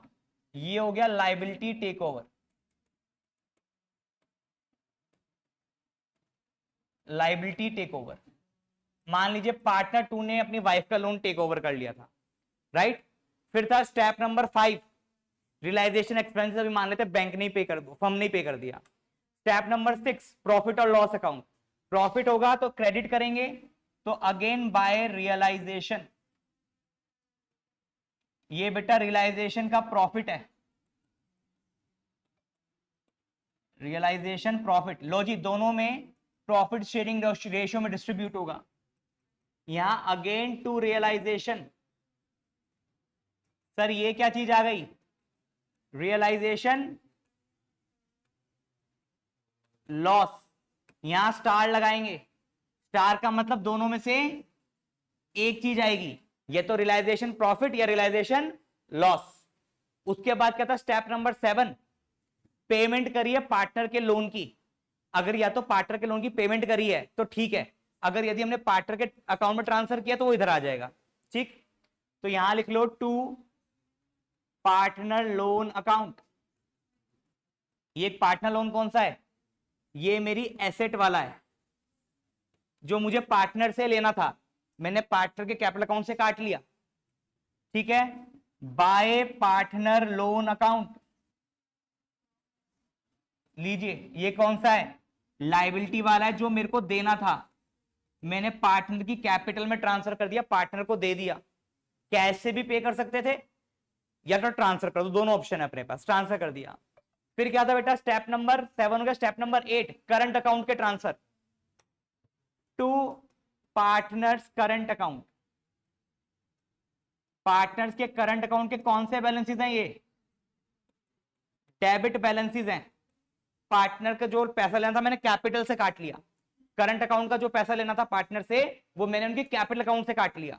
ये हो गया liability take over, liability take over. मान लीजिए पार्टनर 2 ने अपनी वाइफ का लोन टेक ओवर कर लिया था, राइट। फिर था स्टेप नंबर 5 रियलाइजेशन एक्सपेंसेस, अभी मान लेते बैंक नहीं पे कर दो, फर्म नहीं पे कर दिया। स्टेप नंबर 6 प्रॉफिट और लॉस अकाउंट, प्रॉफिट होगा तो क्रेडिट करेंगे, तो अगेन बाय रियलाइजेशन, ये बेटा रियलाइजेशन का प्रॉफिट है, रियलाइजेशन प्रॉफिट। लो जी, दोनों में प्रॉफिट शेयरिंग रेशियो में डिस्ट्रीब्यूट होगा। यहां अगेन टू रियलाइजेशन, सर ये क्या चीज आ गई, रियलाइजेशन लॉस। यहां स्टार लगाएंगे, स्टार का मतलब दोनों में से एक चीज आएगी, ये तो रियलाइजेशन प्रॉफिट या रियलाइजेशन लॉस। उसके बाद क्या था स्टेप नंबर 7 पेमेंट करिए पार्टनर के लोन की। अगर या तो पार्टनर के लोन की पेमेंट करी है तो ठीक है, अगर यदि हमने पार्टनर के अकाउंट में ट्रांसफर किया तो वो इधर आ जाएगा, ठीक। तो यहां लिख लो टू पार्टनर लोन अकाउंट। ये पार्टनर लोन कौन सा है, ये मेरी एसेट वाला है, जो मुझे पार्टनर से लेना था, मैंने पार्टनर के कैपिटल अकाउंट से काट लिया, ठीक है। बाय पार्टनर लोन अकाउंट, लीजिए ये कौन सा है, लायबिलिटी वाला है, जो मेरे को देना था, मैंने पार्टनर की कैपिटल में ट्रांसफर कर दिया, पार्टनर को दे दिया। कैश से भी पे कर सकते थे या तो ट्रांसफर कर दो, दोनों ऑप्शन है अपने पास, ट्रांसफर कर दिया। फिर क्या था बेटा स्टेप नंबर 7 हो गया। स्टेप नंबर 8 करंट अकाउंट के transfer to partners current account. Partners के करंट अकाउंट के कौन से बैलेंसेस हैं, ये डेबिट बैलेंसेस हैं। पार्टनर का जो पैसा लेना था मैंने कैपिटल से काट लिया, करंट अकाउंट का जो पैसा लेना था पार्टनर से वो मैंने उनके कैपिटल अकाउंट से काट लिया,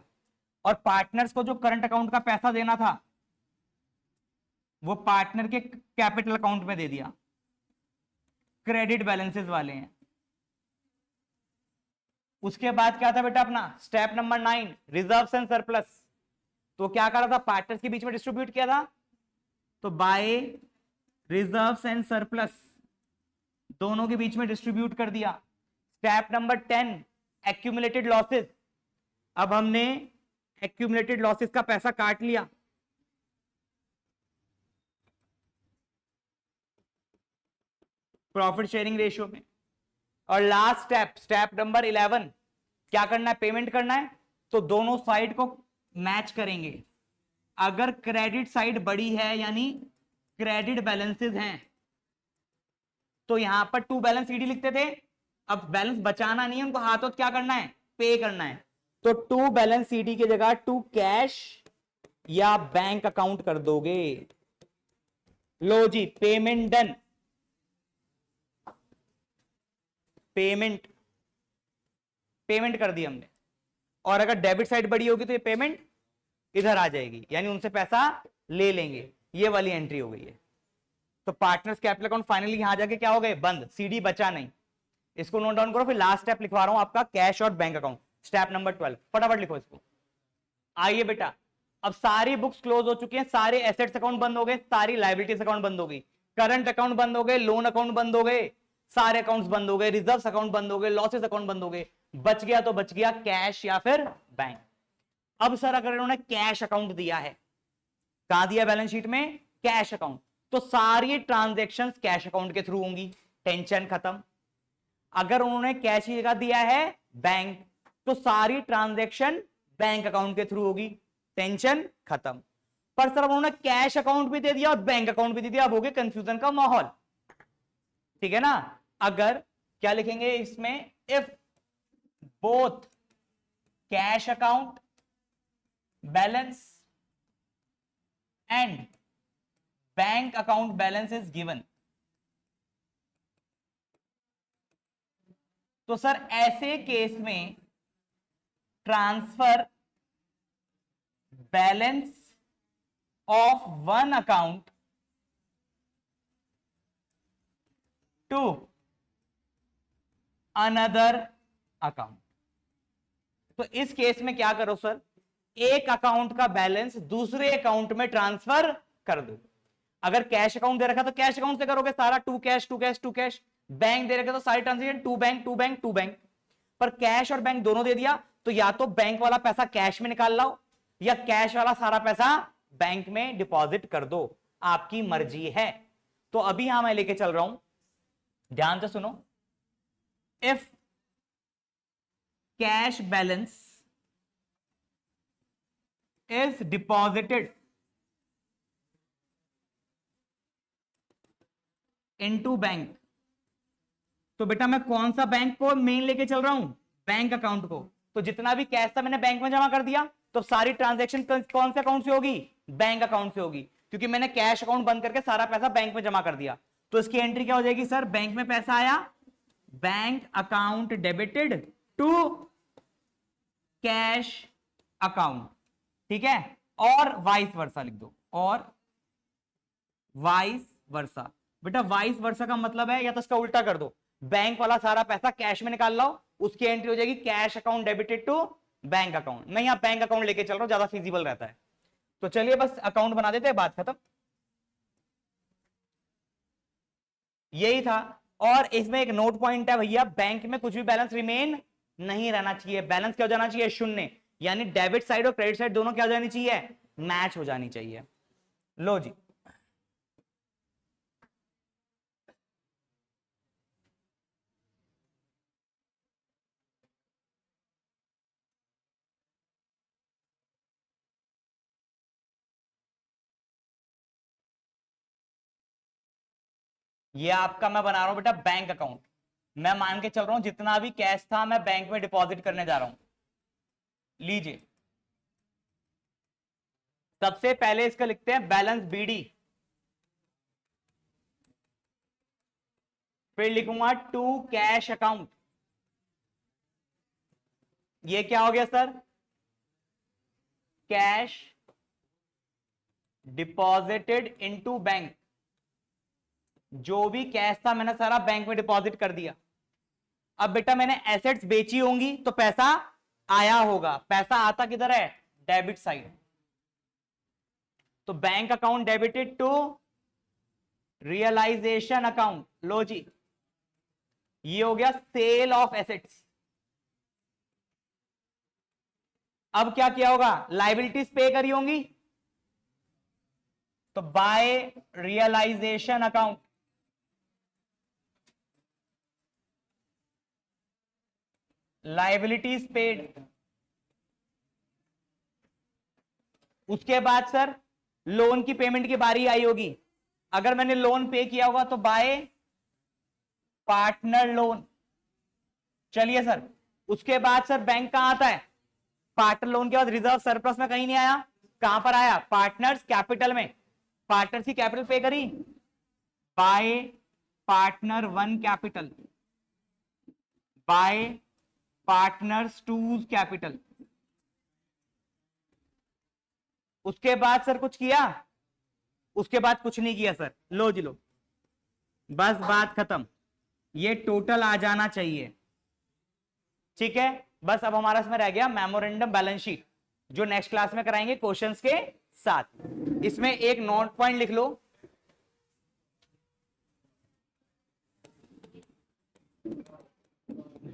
और पार्टनर्स को जो करंट अकाउंट का पैसा देना था वो पार्टनर के कैपिटल अकाउंट में दे दिया। क्रेडिट बैलेंसेस वाले हैं। उसके बाद क्या था बेटा अपना step number 9 reserves and surplus. तो क्या करा था, पार्टनर्स के बीच में डिस्ट्रीब्यूट किया था, तो बाय रिजर्व्स एंड सरप्लस दोनों के बीच में डिस्ट्रीब्यूट कर दिया। Step number 10 accumulated losses. अब हमने एक्यूमुलेटेड लॉसेस का पैसा काट लिया, प्रॉफिट शेयरिंग रेशियो में। और लास्ट स्टेप स्टेप नंबर 11 क्या करना है, पेमेंट करना है, तो दोनों साइड को मैच करेंगे। अगर क्रेडिट साइड बड़ी है यानी क्रेडिट बैलेंसेस हैं, तो यहां पर टू बैलेंस सीडी लिखते थे, अब बैलेंस बचाना नहीं है उनको, हाथों क्या करना है, पे करना है, तो टू बैलेंस सीडी की जगह टू कैश या बैंक अकाउंट कर दोगे। लो जी पेमेंट डन, पेमेंट पेमेंट कर दी हमने। और अगर डेबिट साइड बड़ी होगी तो ये पेमेंट इधर आ जाएगी, यानी उनसे पैसा ले लेंगे, ये वाली एंट्री हो गई है। तो पार्टनर्स कैपिटल अकाउंट फाइनली यहां जाके क्या हो गए, बंद, सीडी बचा नहीं। इसको नोट डाउन करो, फिर लास्ट स्टेप लिखवा रहा हूं आपका कैश और बैंक अकाउंट, स्टेप नंबर 12, फटाफट लिखो इसको। आइए बेटा, अब सारी बुक्स क्लोज हो चुकी हैं, सारे एसेट्स अकाउंट बंद हो गए, सारी लायबिलिटीज अकाउंट बंद हो गई, करंट अकाउंट बंद हो गए, लोन अकाउंट बंद हो गए, सारे अकाउंट्स बंद हो गए, रिजर्व्स अकाउंट बंद हो गए, लॉसेस अकाउंट बंद हो गए, बच गया तो बच गया कैश या फिर बैंक। अब सर अगर इन्होंने कैश अकाउंट दिया है, कहां दिया बैलेंस शीट में, कैश अकाउंट, तो सारी ट्रांजैक्शंस कैश अकाउंट के थ्रू होंगी, टेंशन खत्म। अगर उन्होंने कैश की जगह दिया है बैंक, तो सारी ट्रांजैक्शन बैंक अकाउंट के थ्रू होगी, टेंशन खत्म। पर सर उन्होंने कैश अकाउंट भी दे दिया और बैंक अकाउंट भी दे दिया, अब हो गया कंफ्यूजन का माहौल, ठीक है ना। अगर क्या लिखेंगे इसमें, if both cash account balance and bank account balance is given, तो सर ऐसे केस में transfer balance of one account to another account. तो इस केस में क्या करो सर, एक अकाउंट का बैलेंस दूसरे अकाउंट में ट्रांसफर कर दो। अगर कैश अकाउंट दे रखा तो कैश अकाउंट से करोगे सारा, to cash to cash to cash. Bank दे रखा तो सारी transaction to bank to bank to bank. पर कैश और बैंक दोनों दे दिया, तो या तो बैंक वाला पैसा कैश में निकाल लाओ या कैश वाला सारा पैसा बैंक में डिपॉजिट कर दो, आपकी मर्जी है। तो अभी यहां मैं लेके चल रहा हूं, ध्यान से सुनो। If cash balance is deposited into bank, तो बेटा मैं कौन सा बैंक को मेन लेके चल रहा हूं, बैंक अकाउंट को। तो जितना भी कैश था मैंने बैंक में जमा कर दिया, तो सारी ट्रांजैक्शन कौन से अकाउंट से होगी, बैंक अकाउंट से होगी, क्योंकि मैंने कैश अकाउंट बंद करके सारा पैसा बैंक में जमा कर दिया। तो इसकी एंट्री क्या हो जाएगी सर, बैंक में पैसा आया, bank account debited to cash account, ठीक है। और वाइस वर्सा लिख दो, और वाइस वर्सा। बेटा वाइस वर्सा का मतलब है, या तो इसका उल्टा कर दो, बैंक वाला सारा पैसा कैश में निकाल लो, उसकी एंट्री हो जाएगी cash account debited to bank account. मैं यहां बैंक अकाउंट लेके चल रहा हूं, ज्यादा फिजिबल रहता है। तो चलिए बस अकाउंट बना देते हैं, बात खत्म, यही था। और इसमें एक नोट पॉइंट है भैया, बैंक में कुछ भी बैलेंस रिमेन नहीं रहना चाहिए, बैलेंस क्या हो जाना चाहिए, शून्य। यानी डेबिट साइड और क्रेडिट साइड दोनों क्या हो जानी चाहिए, मैच हो जानी चाहिए। लो जी, ये आपका मैं बना रहा हूं बेटा बैंक अकाउंट। मैं मान के चल रहा हूं जितना भी कैश था मैं बैंक में डिपॉजिट करने जा रहा हूं। लीजिए, सबसे पहले इसका लिखते हैं बैलेंस बीडी, फिर लिखूंगा टू कैश अकाउंट। ये क्या हो गया sir, cash deposited into bank. जो भी कैश था मैंने सारा बैंक में डिपॉजिट कर दिया। अब बेटा मैंने एसेट्स बेची होंगी तो पैसा आया होगा, पैसा आता किधर है, डेबिट साइड। तो bank account debited to realisation account. लो जी, ये हो गया सेल ऑफ एसेट्स। अब क्या किया होगा, लाइबिलिटीज पे करी होंगी, तो by realisation account, liabilities paid. उसके बाद सर लोन की पेमेंट की बारी आई होगी, अगर मैंने लोन पे किया होगा तो बाय पार्टनर लोन। चलिए सर, उसके बाद सर बैंक कहां आता है, पार्टनर लोन के बाद रिजर्व सरप्लस में कहीं नहीं आया, कहां पर आया, पार्टनर्स कैपिटल में। पार्टनर्स की कैपिटल पे करी by partner one capital, by partners two capital. उसके बाद सर कुछ किया, उसके बाद कुछ नहीं किया सर। लो जी लो, बस बात खत्म, ये टोटल आ जाना चाहिए, ठीक है। बस अब हमारा इसमें रह गया मेमोरेंडम बैलेंस शीट, जो नेक्स्ट क्लास में कराएंगे क्वेश्चंस के साथ। इसमें एक नोट पॉइंट लिख लो,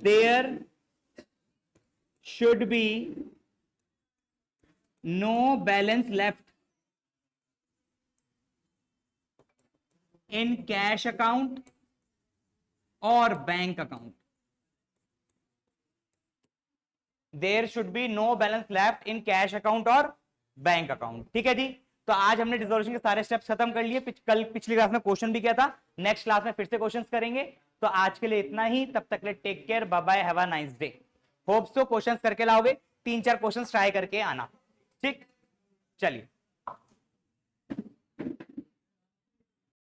there should be no balance left in cash account और bank account. There should be no balance left in cash account और बैंक अकाउंट। ठीक है जी, तो आज हमने डिसोल्यूशन के सारे स्टेप्स खत्म कर लिए। कल पिछली क्लास में क्वेश्चन भी किया था, नेक्स्ट क्लास में फिर से क्वेश्चंस करेंगे। तो आज के लिए इतना ही, तब तक के लिए take care, bye bye, have a nice day. Hope so questions करके लाओगे, 3-4 क्वेश्चंस ट्राई करके आना। ठीक, चलिए।